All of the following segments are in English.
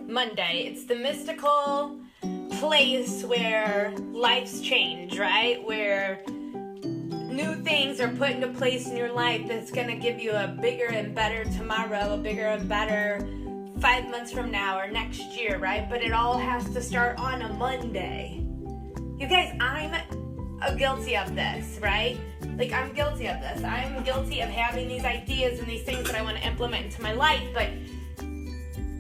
Monday. It's the mystical place where life's change, right? Where new things are put into place in your life that's going to give you a bigger and better tomorrow, a bigger and better 5 months from now or next year, right? But it all has to start on a Monday. You guys, I'm guilty of this, right? Like, I'm guilty of this. I'm guilty of having these ideas and these things that I want to implement into my life, but,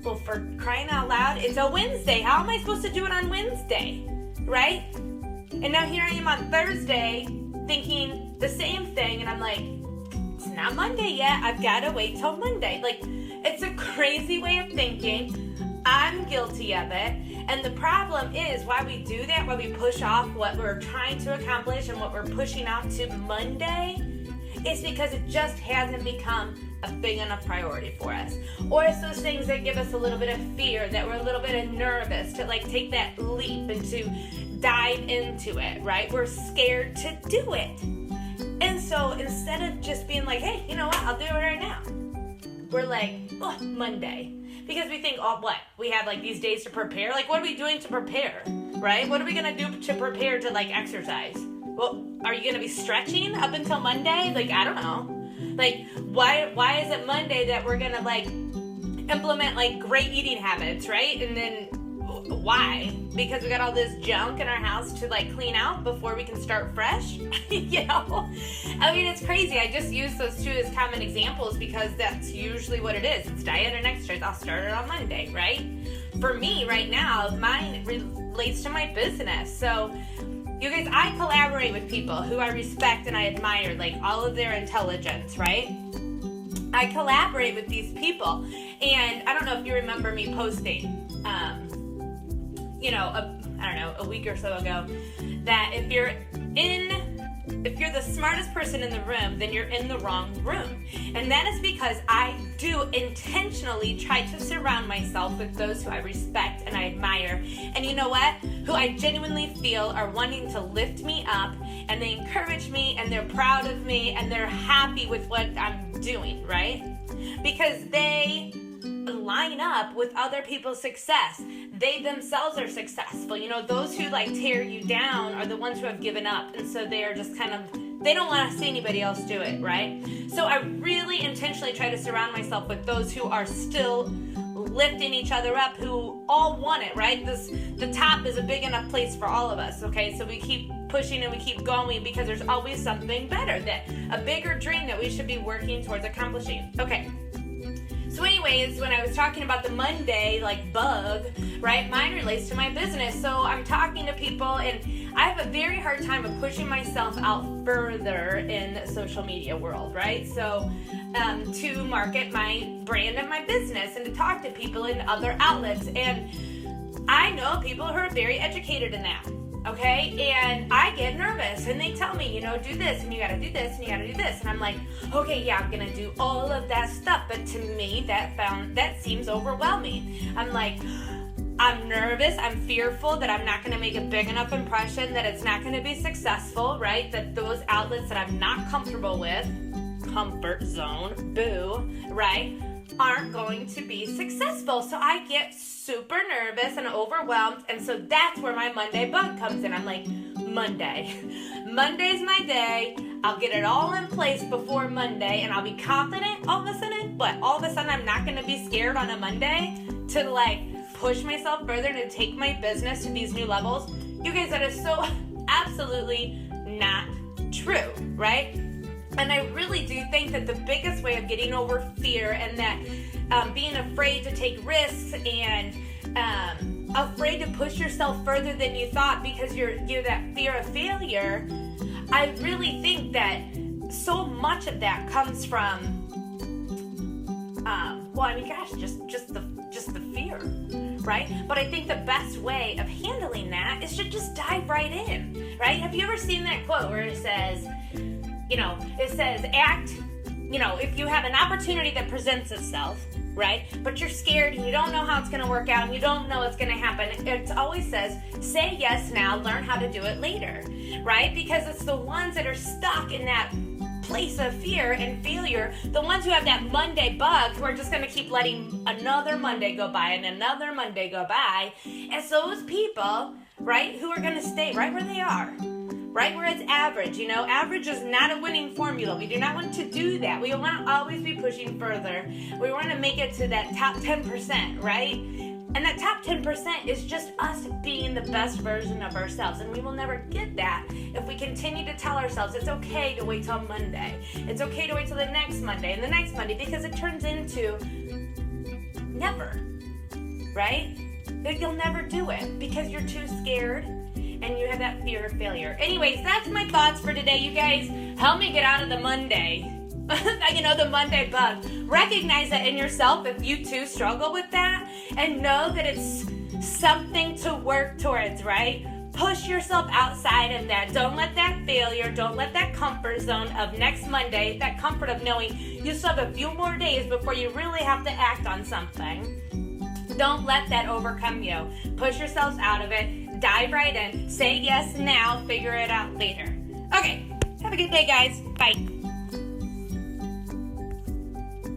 well, for crying out loud, it's a Wednesday. How am I supposed to do it on Wednesday, right? And now here I am on Thursday thinking the same thing, and I'm like, it's not Monday yet. I've got to wait till Monday. Like, it's a crazy way of thinking. I'm guilty of it. And the problem is why we do that, why we push off what we're trying to accomplish and what we're pushing off to Monday, is because it just hasn't become a big enough priority for us. Or it's those things that give us a little bit of fear, that we're a little bit of nervous to like take that leap and to dive into it, right? We're scared to do it. And so instead of just being like, hey, you know what, I'll do it right now, we're like, oh, Monday. Because we think, oh, what? We have like these days to prepare? Like, what are we doing to prepare, right? What are we going to do to prepare to like exercise? Well, are you going to be stretching up until Monday? Like, I don't know. Like, why is it Monday that we're going to like implement like great eating habits, right? And then why? Because we got all this junk in our house to like clean out before we can start fresh. You know, I mean, it's crazy. I just use those two as common examples because that's usually what it is. It's diet and exercise. I'll start it on Monday, right? For me right now, mine relates to my business. So you guys, I collaborate with people who I respect and I admire, like all of their intelligence, right? I collaborate with these people, and I don't know if you remember me posting a week or so ago, that if you're the smartest person in the room, then you're in the wrong room. And that is because I do intentionally try to surround myself with those who I respect and I admire. And you know what? Who I genuinely feel are wanting to lift me up, and they encourage me, and they're proud of me, and they're happy with what I'm doing, right? Because they line up with other people's success. They themselves are successful. You know, those who like tear you down are the ones who have given up. And so they are just kind of, they don't want to see anybody else do it, right? So I really intentionally try to surround myself with those who are still lifting each other up, who all want it, right? The top is a big enough place for all of us, okay? So we keep pushing and we keep going because there's always something better, that a bigger dream that we should be working towards accomplishing. Okay. So anyways, when I was talking about the Monday, like bug, right, mine relates to my business. So I'm talking to people, and I have a very hard time of pushing myself out further in the social media world, right? So to market my brand and my business and to talk to people in other outlets. And I know people who are very educated in that. Okay, and I get nervous, and they tell me, you know, do this, and you gotta do this, and you gotta do this, and I'm like, okay, yeah, I'm gonna do all of that stuff, but to me, that seems overwhelming. I'm like, I'm nervous, I'm fearful that I'm not gonna make a big enough impression, that it's not gonna be successful, right? That those outlets that I'm not comfortable with, comfort zone, boo, right, aren't going to be successful. So I get super nervous and overwhelmed, and so that's where my Monday bug comes in. I'm like, Monday's my day. I'll get it all in place before Monday, and I'll be confident all of a sudden. But all of a sudden, I'm not going to be scared on a Monday to like push myself further to take my business to these new levels. You guys, that is so absolutely not true, right? And I really do think that the biggest way of getting over fear and that being afraid to take risks and afraid to push yourself further than you thought because you're that fear of failure, I really think that so much of that comes from, just the fear, right? But I think the best way of handling that is to just dive right in, right? Have you ever seen that quote where it says, act, if you have an opportunity that presents itself, right, but you're scared and you don't know how it's going to work out and you don't know what's going to happen, it always says, say yes now, learn how to do it later, right? Because it's the ones that are stuck in that place of fear and failure, the ones who have that Monday bug, who are just going to keep letting another Monday go by and another Monday go by, it's those people, right, who are going to stay right where they are, right where it's average. You know, average is not a winning formula. We do not want to do that. We want to always be pushing further. We want to make it to that top 10%, right? And that top 10% is just us being the best version of ourselves. And we will never get that if we continue to tell ourselves it's okay to wait till Monday. It's okay to wait till the next Monday and the next Monday, because it turns into never, right? You'll never do it because you're too scared and you have that fear of failure. Anyways, that's my thoughts for today, you guys. Help me get out of the Monday. You know, the Monday bug. Recognize that in yourself if you too struggle with that, and know that it's something to work towards, right? Push yourself outside of that. Don't let that failure, don't let that comfort zone of next Monday, that comfort of knowing you still have a few more days before you really have to act on something. Don't let that overcome you. Push yourselves out of it. Dive right in. Say yes now. Figure it out later. Okay. Have a good day, guys. Bye.